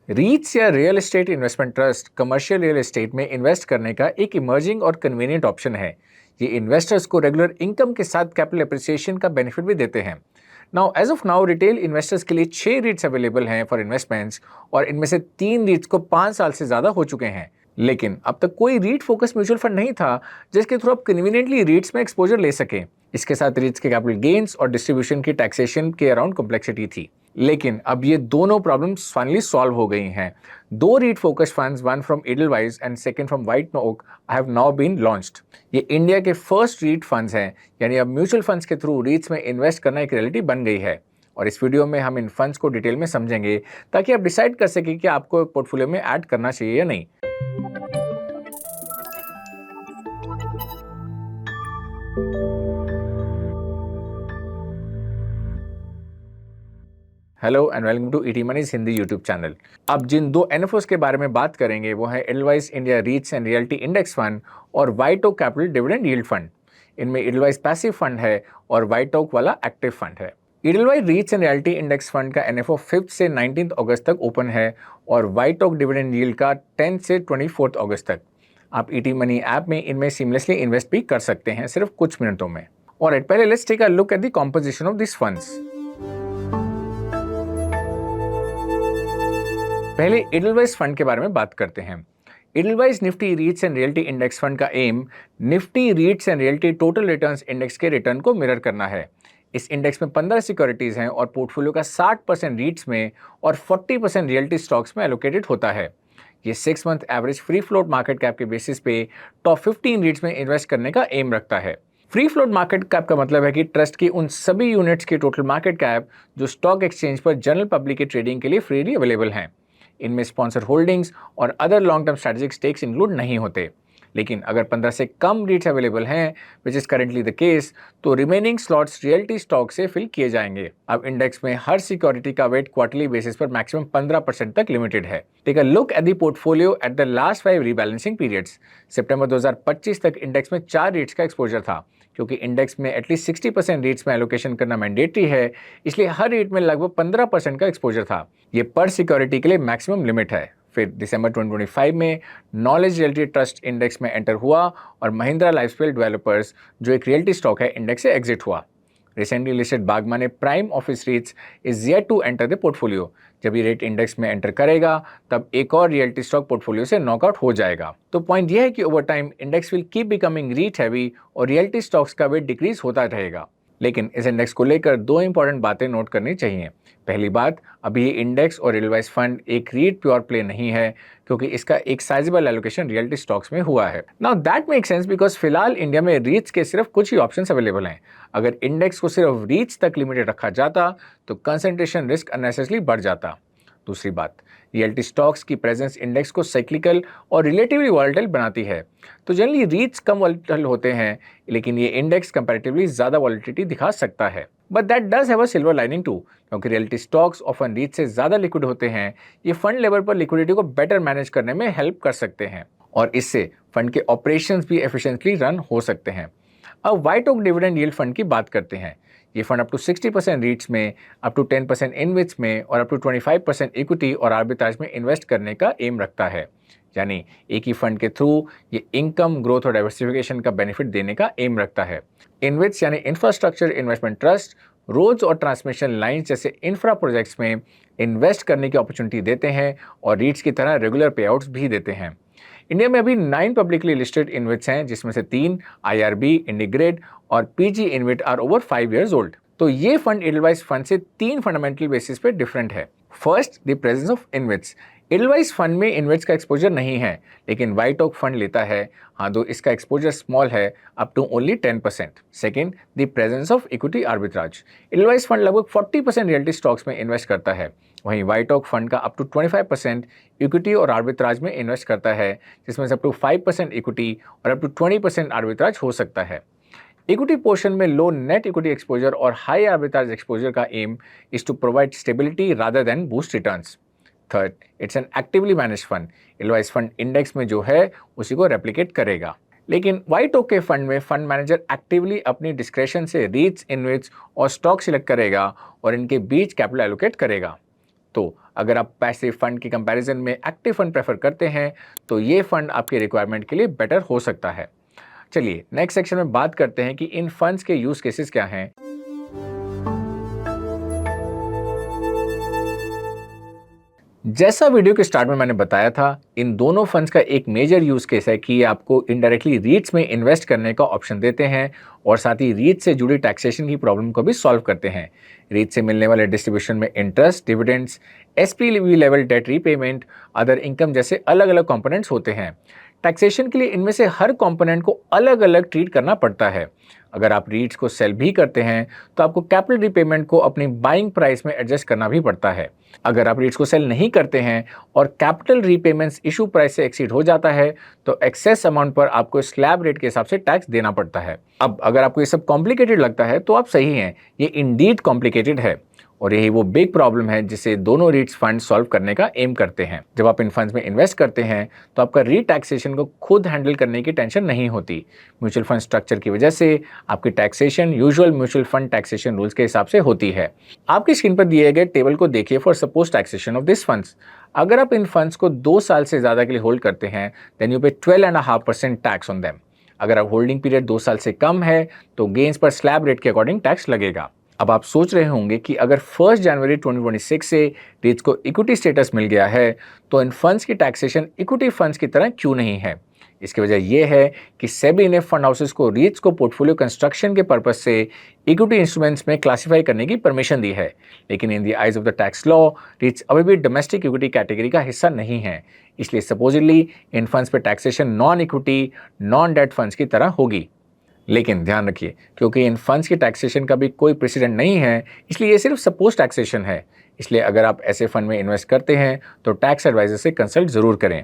रीट्स या real estate investment trust commercial real estate में invest करने का एक इमर्जिंग और कन्वीनियंट ऑप्शन है। ये इन्वेस्टर्स को रेगुलर इनकम के साथ कैपिटल एप्रिसिएशन का बेनिफिट भी देते हैं। Now as of now retail investors के लिए 6 रीट्स अवेलेबल हैं फॉर इन्वेस्टमेंट्स, और इनमें से 3 रीट्स को 5 साल से ज़्यादा हो चुके हैं। लेकिन अब तक कोई रीट फोकस म्यूचुअल फंड नहीं था जिसके थ्रू आप कन्वीनियंटली रीट्स में एक्सपोजर ले सकें। इसके साथ रीट्स के कैपिटल गेन्स और डिस्ट्रीब्यूशन की टैक्सेशन के अराउंड कॉम्प्लेक्सिटी थी। लेकिन अब ये दोनों प्रॉब्लम्स फाइनली सॉल्व हो गई हैं। दो REIT focus funds, one from Edelweiss and second from White Oak, have now been launched. ये इंडिया के फर्स्ट रीट फंड्स हैं, यानी अब म्यूचुअल फंड्स के थ्रू रीट्स में इन्वेस्ट करना एक रियलिटी बन गई है। और इस वीडियो में हम इन फंड्स को डिटेल में समझेंगे ताकि आप डिसाइड कर सकें कि आपको पोर्टफोलियो में ऐड करना चाहिए या नहीं। Hello and welcome to ET Money's Hindi YouTube channel. अब जिन दो एनएफओस के बारे में बात करेंगे वो है Edelweiss India REITs and realty index fund और White Oak capital dividend yield fund. इनमें एडलवाइज पैसिव फंड है और व्हाइट ओक वाला एक्टिव फंड है। Edelweiss REITs and realty index fund का एनएफओ 5 से 19 अगस्त तक ओपन है और व्हाइट ओक डिविडेंड यील्ड का 10 से 24 अगस्त तक। आप ईटी मनी ऐप में इनमें सीमलेसली इन्वेस्ट भी कर सकते हैं सिर्फ कुछ मिनटों में। और पहले let's take a look at the composition of this funds. पहले एडलवाइज फंड के बारे में बात करते हैं। Edelweiss Nifty REITs and realty index fund का aim Nifty REITs and realty total returns index के रिटर्न को मिरर करना है। इस इंडेक्स में 15 सिक्योरिटीज हैं और पोर्टफोलियो का 60% रीट्स में और 40% रियल्टी स्टॉक्स में एलोकेटेड होता है। ये 6 month average free float market cap के बेसिस पे टॉप 15 रीट्स में इन्वेस्ट करने का एम रखता है। फ्री फ्लोट मार्केट कैप का मतलब है कि ट्रस्ट की उन सभी यूनिट्स की टोटल मार्केट कैप जो स्टॉक एक्सचेंज पर जनरल पब्लिक की ट्रेडिंग के लिए फ्रीली अवेलेबल हैं। इनमें स्पॉन्सर होल्डिंग्स और other long term strategic stakes include नहीं होते। लेकिन अगर 15 से कम रीट्स अवेलेबल हैं, which is currently the case, तो रिमेनिंग स्लॉट्स रियल्टी स्टॉक से फिल किए जाएंगे। अब इंडेक्स में हर सिक्योरिटी का वेट क्वार्टरली बेसिस पर मैक्सिमम 15% तक लिमिटेड है। Take a look at the portfolio at the last 5 rebalancing periods. सितंबर 2025 तक इंडेक्स में 4 रीट्स का एक्सपोजर था। क्योंकि इंडेक्स में एटलीस्ट 60% रीट्स में एलोकेशन करना मैंडेटरी है, इसलिए हर रीट में लगभग 15% का एक्सपोजर था। ये पर सिक्योरिटी के लिए मैक्सिमम लिमिट है। फिर दिसंबर 2025 में नॉलेज रियल्टी ट्रस्ट इंडेक्स में एंटर हुआ और महिंद्रा लाइफस्टाइल डेवलपर्स, जो एक रियल्टी स्टॉक है, इंडेक्स से एग्जिट हुआ। Recently listed Bagmane prime office REITs is yet to enter the portfolio. जब ये रेट इंडेक्स में एंटर करेगा तब एक और रियल्टी स्टॉक पोर्टफोलियो से नॉकआउट हो जाएगा। तो पॉइंट यह है कि over time index will keep becoming REIT heavy और रियल्टी स्टॉक्स का वेट डिक्रीज होता रहेगा। लेकिन इस इंडेक्स को लेकर दो इंपॉर्टेंट बातें नोट करनी चाहिए। पहली बात, अभी ये इंडेक्स और एडलवाइज फंड एक रीट प्योर प्ले नहीं है, क्योंकि इसका एक साइजेबल एलोकेशन रियल्टी स्टॉक्स में हुआ है। Now that make sense because फिलहाल इंडिया में रीट्स के सिर्फ कुछ ही ऑप्शंस अवेलेबल हैं। अगर इंडेक्स को सिर्फ रीट्स तक लिमिटेड रखा जाता तो कंसंट्रेशन रिस्क अननेसेसरी बढ़ जाता। दूसरी बात, रियल्टी स्टॉक्स की प्रेजेंस इंडेक्स को साइक्लिकल और रिलेटिवली वॉलेटाइल बनाती है। तो जनरली रीट्स कम वॉलेटाइल होते हैं, लेकिन ये इंडेक्स कंपैरेटिवली ज्यादा वॉलेटिलिटी दिखा सकता है। But that does have a silver lining too, क्योंकि रियल्टी स्टॉक्स ऑफन रीट से ज्यादा लिक्विड होते हैं। ये फंड लेवल पर लिक्विडिटी को बेटर मैनेज करने में हेल्प कर सकते हैं और इससे फंड के ऑपरेशंस भी एफिशिएंटली रन हो सकते हैं। अब White Oak dividend yield fund की बात करते हैं। ये फंड अप टू 60% रीट्स में, अप टू 10% इनविट्स में और अप टू 25% इक्विटी और आर्बिट्राज में इन्वेस्ट करने का एम रखता है। यानी एक ही फंड के थ्रू ये इनकम ग्रोथ और डाइवर्सिफिकेशन का बेनिफिट देने का एम रखता है। इनविट्स यानी इंफ्रास्ट्रक्चर इन्वेस्टमेंट ट्रस्ट रोड्स और ट्रांसमिशन लाइन्स जैसे इंफ्रा प्रोजेक्ट्स में इन्वेस्ट करने की अपॉर्चुनिटी देते हैं और रीट्स की तरह रेगुलर पे आउट्स भी देते हैं। इंडिया में अभी 9 पब्लिकली लिस्टेड इनविट्स हैं, जिसमें से 3 IRB, इंडिग्रेड और PG InvIT are over 5 years old. तो ये फंड एडलवाइज फंड से 3 फंडामेंटल बेसिस पे डिफरेंट है। First, the presence of InvITs. Edelweiss fund में इनविट्स का एक्सपोजर नहीं है, लेकिन व्हाइट ओक फंड लेता है। हाँ, दो इसका एक्सपोजर स्मॉल है, up to only 10%। Second, the presence of equity arbitrage. Edelweiss fund लगभग 40% रियल्टी स्टॉक्स में इन्वेस्ट करता है, वहीं व्हाइट ओक फंड का अप टू 25% इक्विटी और आर्बिट्राज में इन्वेस्ट करता है, जिसमें से अप टू 5% इक्विटी और अप टू 20% आर्बिट्राज हो सकता है। इक्विटी पोर्शन में लो नेट इक्विटी एक्सपोजर और हाई आर्बिट्राज एक्सपोजर का aim is to provide stability rather than boost returns. Third, it's an actively manage fund. Edelweiss fund index में जो है उसी को रेप्लिकेट करेगा। लेकिन व्हाइट ओक के फंड में फंड मैनेजर एक्टिवली अपनी डिस्क्रेशन से रीट्स, इनविट्स और स्टॉक सिलेक्ट करेगा और इनके बीच कैपिटल एलोकेट करेगा। तो अगर आप पैसिव फंड के कंपैरिजन में एक्टिव फंड प्रेफर करते हैं तो ये फंड आपकी रिक्वायरमेंट के लिए बेटर हो सकता है। चलिए नेक्स्ट सेक्शन में बात करते हैं कि इन फंड्स के यूज केसेस क्या हैं। जैसा वीडियो के स्टार्ट में मैंने बताया था, इन दोनों फंड्स का एक मेजर यूज केस है कि ये आपको इनडायरेक्टली रीट्स में इन्वेस्ट करने का ऑप्शन देते हैं और साथ ही रीट से जुड़ी टैक्सेशन की प्रॉब्लम को भी सॉल्व करते हैं। रीट से मिलने वाले डिस्ट्रीब्यूशन में interest, dividends, SPV level debt repayment, other income जैसे अलग अलग कंपोनेंट्स होते हैं। टैक्सेशन के लिए इनमें से हर कंपोनेंट को अलग अलग ट्रीट करना पड़ता है। अगर आप रीट्स को सेल भी करते हैं तो आपको कैपिटल रीपेमेंट को अपनी बाइंग प्राइस में एडजस्ट करना भी पड़ता है। अगर आप रीट्स को सेल नहीं करते हैं और कैपिटल रीपेमेंट्स इशू प्राइस से एक्सीड हो जाता है तो एक्सेस अमाउंट पर आपको स्लैब रेट के हिसाब से टैक्स देना पड़ता है। अब अगर आपको ये सब कॉम्प्लिकेटेड लगता है तो आप सही हैं, ये इंडीड कॉम्प्लिकेटेड है और यही वो बिग प्रॉब्लम है जिसे दोनों रीट्स फंड सॉल्व करने का एम करते हैं। जब आप इन फंड्स में इन्वेस्ट करते हैं तो आपका रीटैक्सेशन को खुद हैंडल करने की टेंशन नहीं होती। म्यूचुअल फंड स्ट्रक्चर की वजह से आपकी taxation usual mutual fund taxation rules के हिसाब से होती है। आपकी स्क्रीन पर दिए गए टेबल को देखिए for suppose taxation of this funds. अगर आप इन फंड्स को 2 साल से ज़्यादा के लिए होल्ड करते हैं देन यू पे 12.5% टैक्स ऑन देम। अगर आप होल्डिंग पीरियड 2 साल से कम है तो गेन्स पर स्लैब रेट के अकॉर्डिंग टैक्स लगेगा। अब आप सोच रहे होंगे कि अगर 1 जनवरी 2026 से रीट्स को इक्विटी स्टेटस मिल गया है तो इन फंड्स की टैक्सेशन इक्विटी फंड्स की तरह क्यों नहीं है। इसकी वजह यह है कि सेबी ने फंड हाउसेस को रीट्स को पोर्टफोलियो कंस्ट्रक्शन के पर्पस से इक्विटी इंस्ट्रूमेंट्स में क्लासिफाई करने की परमिशन दी है, लेकिन in the eyes of the tax law रीट्स अभी भी डोमेस्टिक इक्विटी कैटेगरी का हिस्सा नहीं है। इसलिए सपोजिटली इन फंड्स पर taxation non equity non debt funds की तरह होगी। लेकिन ध्यान रखिए, क्योंकि इन फंड्स की टैक्सेशन का भी कोई प्रेसिडेंट नहीं है इसलिए ये सिर्फ सपोज टैक्सेशन है। इसलिए अगर आप ऐसे फंड में इन्वेस्ट करते हैं तो टैक्स एडवाइजर से कंसल्ट जरूर करें।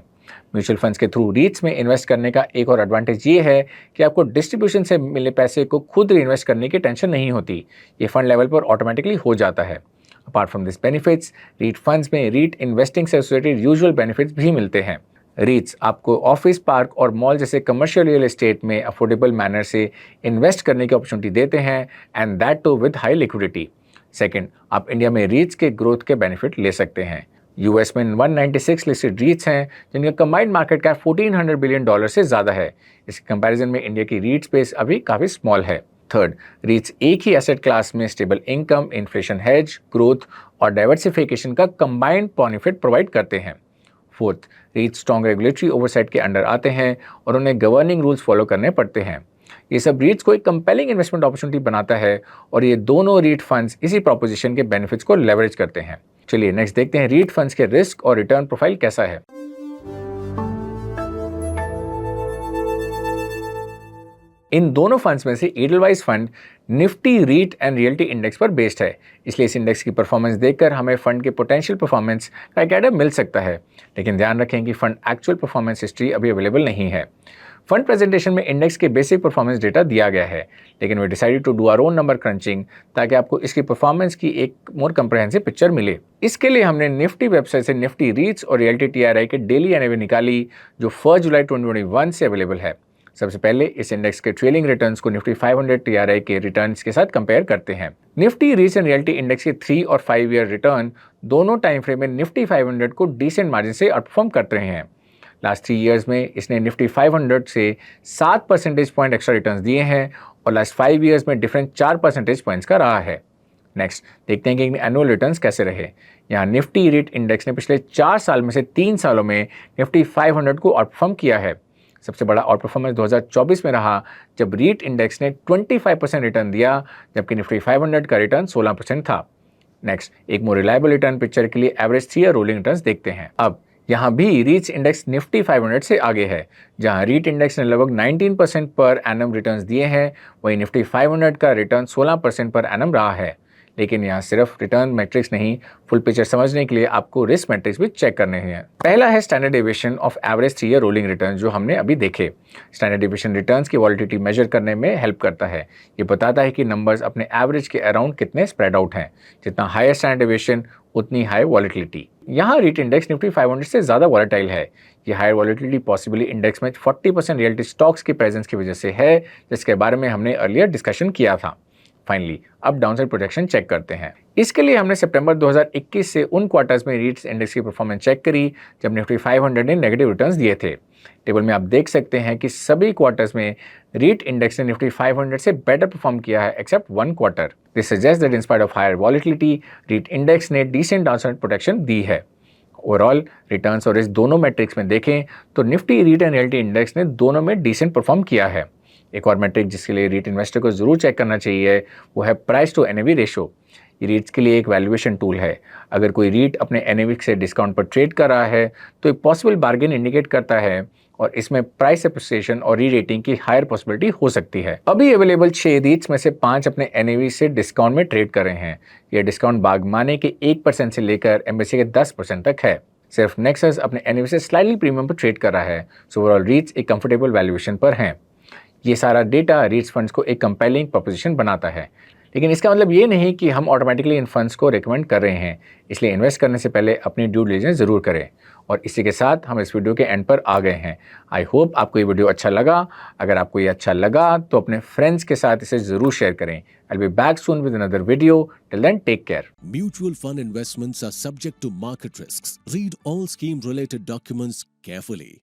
म्यूचुअल फंड्स के थ्रू रीट्स में इन्वेस्ट करने का एक और एडवांटेज ये है कि आपको डिस्ट्रीब्यूशन से मिले पैसे को खुद री इन्वेस्ट करने की टेंशन नहीं होती, ये फंड लेवल पर ऑटोमेटिकली हो जाता है। Apart from this benefits REIT funds में रीट इन्वेस्टिंग से एसोसिएटेड यूजुअल बेनिफिट्स भी मिलते हैं। रीट्स आपको ऑफिस, पार्क और मॉल जैसे कमर्शियल रियल एस्टेट में अफोर्डेबल मैनर से इन्वेस्ट करने की अपॉर्चुनिटी देते हैं and that too with high liquidity. Second, आप इंडिया में रीट्स के ग्रोथ के बेनिफिट ले सकते हैं। यूएस में 196 लिस्टेड रीट्स हैं जिनका कंबाइंड मार्केट कैप $1400 बिलियन से ज़्यादा है। इसके कंपैरिजन में इंडिया की रीट स्पेस अभी काफ़ी स्मॉल है। थर्ड, रीट्स एक ही एसेट क्लास में stable income, inflation hedge, growth और डाइवर्सिफिकेशन का कंबाइंड बेनिफिट प्रोवाइड करते हैं। Fourth, REIT strong regulatory oversight के अंडर आते हैं और उन्हें गवर्निंग रूल्स फॉलो करने पड़ते हैं। ये सब रीट्स को एक कंपेलिंग इन्वेस्टमेंट अपॉर्चुनिटी बनाता है और ये दोनों रीट फंड्स इसी प्रोपोजिशन के बेनिफिट्स को लेवरेज करते हैं। चलिए नेक्स्ट देखते हैं रीट फंड्स के रिस्क और रिटर्न प्रोफाइल कैसा है। इन दोनों फंड्स में से Edelweiss fund Nifty REIT and realty index पर बेस्ड है, इसलिए इस इंडेक्स की परफॉर्मेंस देखकर हमें फंड के पोटेंशियल परफॉर्मेंस का एक आइडिया मिल सकता है। लेकिन ध्यान रखें कि फंड एक्चुअल परफॉर्मेंस हिस्ट्री अभी अवेलेबल नहीं है। फंड प्रेजेंटेशन में इंडेक्स के बेसिक परफॉर्मेंस डेटा दिया गया है, लेकिन we decided to do our own number crunching ताकि आपको इसकी परफॉर्मेंस की एक मोर कंप्रहेंसिव पिक्चर मिले। इसके लिए हमने निफ्टी वेबसाइट से निफ्टी रीट्स और रियल्टी टीआरआई के डेली एनएवी निकाली जो 1 जुलाई 2021 से अवेलेबल है। सबसे पहले इस इंडेक्स के ट्रेलिंग रिटर्न्स को निफ्टी 500 टीआरआई के रिटर्न्स के साथ कंपेयर करते हैं। Nifty REITs and realty index के 3 और 5 ईयर रिटर्न दोनों टाइम फ्रेम में निफ्टी 500 को डिसेंट मार्जिन से आउटपरफॉर्म करते रहे हैं। लास्ट 3 ईयर्स में इसने निफ्टी 500 से 7 परसेंटेज पॉइंट एक्स्ट्रा रिटर्न्स दिए हैं और लास्ट 5 ईयर्स में डिफरेंस 4 परसेंटेज पॉइंट्स का रहा है। नेक्स्ट देखते हैं कि एनुअल रिटर्न्स कैसे रहे। यहाँ निफ्टी रीट इंडेक्स ने पिछले 4 साल में से 3 सालों में निफ्टी 500 को आउटपरफॉर्म किया है। सबसे बड़ा आउट परफॉर्मेंस 2024 में रहा जब रीट इंडेक्स ने 25% रिटर्न दिया जबकि निफ्टी 500 का रिटर्न 16% था। नेक्स्ट एक मोर रिलायबल रिटर्न पिक्चर के लिए एवरेज 3 ईयर रोलिंग रिटर्न्स देखते हैं। अब यहाँ भी रीट्स इंडेक्स निफ्टी 500 से आगे है। जहाँ रीट इंडेक्स ने लगभग 19% पर एनम रिटर्न्स दिए हैं, वहीं निफ्टी 500 का रिटर्न 16% पर एनम रहा है। लेकिन यहाँ सिर्फ रिटर्न मैट्रिक्स नहीं, फुल पिक्चर समझने के लिए आपको रिस्क मैट्रिक्स भी चेक करने हैं। पहला है standard deviation of average 3 year rolling return जो हमने अभी देखे। स्टैंडर्ड डेविएशन रिटर्न्स की वॉलिटिलिटी मेजर करने में हेल्प करता है। ये बताता है कि नंबर्स अपने एवरेज के अराउंड कितने स्प्रेड आउट हैं। जितना हायर स्टैंडर्ड डेविएशन उतनी हाई वॉलिटिलिटी। यहाँ रीट इंडेक्स निफ्टी 500 से ज़्यादा वॉलेटाइल है। ये हायर वॉलिटिलिटी पॉसिबली इंडेक्स में 40% रियल्टी स्टॉक्स की प्रेजेंस की वजह से है, जिसके बारे में हमने अर्लियर डिस्कशन किया था। फाइनली अब डाउनसाइड प्रोटेक्शन चेक करते हैं। इसके लिए हमने सितंबर 2021 से उन क्वार्टर्स में रीट्स इंडेक्स की परफॉर्मेंस चेक करी जब निफ्टी 500 ने नेगेटिव रिटर्न्स दिए थे। टेबल में आप देख सकते हैं कि सभी क्वार्टर्स में रीट इंडेक्स ने निफ्टी 500 से बेटर परफॉर्म किया है except one quarter. This suggest that in spite of higher volatility REIT index ने डिसेंट डाउनसाइड प्रोटेक्शन दी है। ओवरऑल रिटर्न्स और रिस्क दोनों मैट्रिक्स में देखें तो Nifty REIT and realty index ने दोनों में डिसेंट परफॉर्म किया है। एक और मैट्रिक जिसके लिए रीट इन्वेस्टर को जरूर चेक करना चाहिए वो है प्राइस टू एनएवी रेशो। ये रीट्स के लिए एक वैल्यूएशन टूल है। अगर कोई रीट अपने एनएवी से डिस्काउंट पर ट्रेड कर रहा है तो एक पॉसिबल बार्गेन इंडिकेट करता है और इसमें प्राइस एप्रिसिएशन और री रेटिंग की हायर पॉसिबिलिटी हो सकती है। अभी अवेलेबल 6 रीट्स में से 5 अपने एनएवी से डिस्काउंट में ट्रेड कर रहे हैं। यह डिस्काउंट बागमाने के 1% से लेकर एम्बेसी के 10% तक है। सिर्फ नेक्सस अपने एनएवी से स्लाइटली प्रीमियम पर ट्रेड कर रहा है। सो ओवरऑल रीट्स एक कंफर्टेबल वैल्यूएशन पर हैं। ये सारा डेटा रीट्स फंड्स को एक कंपेलिंग प्रोपोजिशन बनाता है, लेकिन इसका मतलब ये नहीं कि हम ऑटोमेटिकली इन फंड्स को रिकमेंड कर रहे हैं। इसलिए इन्वेस्ट करने से पहले अपनी ड्यू डिलिजेंस ज़रूर करें। और इसी के साथ हम इस वीडियो के एंड पर आ गए हैं। आई होप आपको ये वीडियो अच्छा लगा। अगर आपको ये अच्छा लगा तो अपने फ्रेंड्स के साथ इसे ज़रूर शेयर करें। I will be back soon with another video. Till then take care. Mutual fund investments are subject to market risks. Read all scheme related documents carefully.